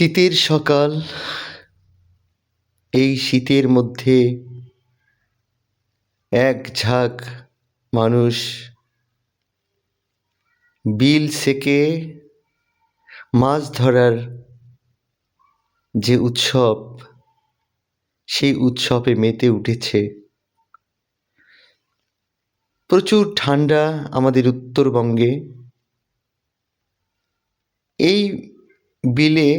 শীতের সকাল, এই শীতের মধ্যে এক ঝাঁক মানুষ বিল সেকে মাছ ধরার যে উৎসব, সেই উৎসবে মেতে উঠেছে। প্রচুর ঠান্ডা আমাদের উত্তরবঙ্গে। এই বিলে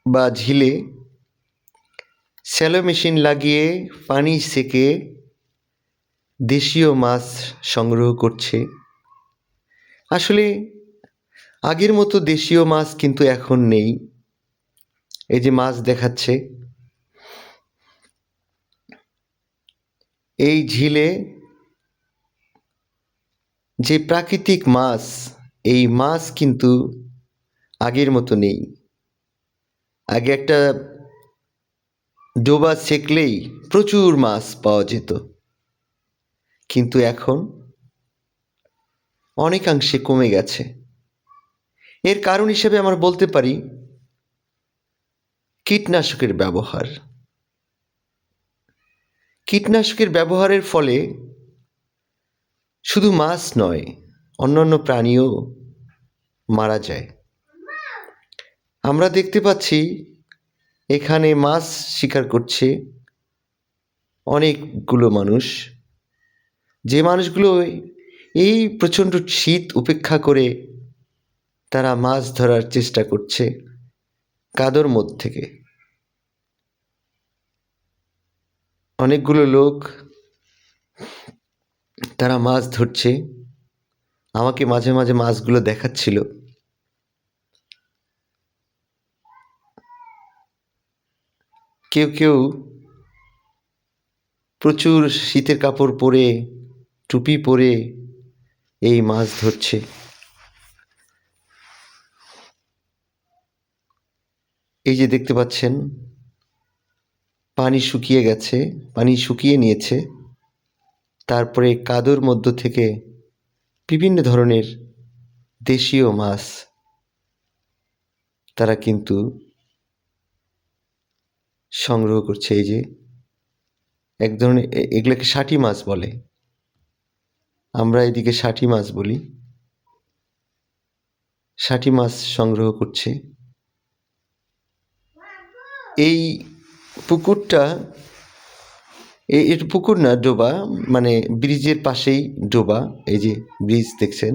বা ঝিলে স্যালো মেশিন লাগিয়ে পানি সেকে দেশীয় মাছ সংগ্রহ করছে। আসলে আগের মতো দেশীয় মাছ কিন্তু এখন নেই। এই যে মাছ দেখাচ্ছে, এই ঝিলে যে প্রাকৃতিক মাছ, এই মাছ কিন্তু আগের মতো নেই। আগে একটা ডোবা সেঁকলেই প্রচুর মাছ পাওয়া যেত, কিন্তু এখন অনেকাংশে কমে গেছে। এর কারণ হিসেবে আমরা বলতে পারি কীটনাশকের ব্যবহার। কীটনাশকের ব্যবহারের ফলে শুধু মাছ নয়, অন্যান্য প্রাণীও মারা যায়। আমরা দেখতে পাচ্ছি এখানে মাছ শিকার করছে অনেকগুলো মানুষ, যে মানুষগুলো এই প্রচণ্ড শীত উপেক্ষা করে তারা মাছ ধরার চেষ্টা করছে কাদোর মধ্যে থেকে। অনেকগুলো লোক তারা মাছ ধরছে, আমাকে মাঝে মাঝে মাছগুলো দেখাচ্ছিল। কেউ কেউ প্রচুর শীতের কাপড় পরে, টুপি পরে এই মাছ ধরছে। এই যে দেখতে পাচ্ছেন, পানি শুকিয়ে গেছে, পানি শুকিয়ে নিয়েছে। তারপরে কাদোর মধ্য থেকে বিভিন্ন ধরনের দেশীয় মাছ তারা কিন্তু সংগ্রহ করছে। এই যে এক ধরনের, এগুলোকে শাটি মাছ বলে, আমরা এদিকে শাটি মাছ বলি। শাটি মাছ সংগ্রহ করছে। এই পুকুরটা, এটা পুকুর না, ডোবা, মানে ব্রিজের পাশেই ডোবা। এই যে ব্রিজ দেখছেন,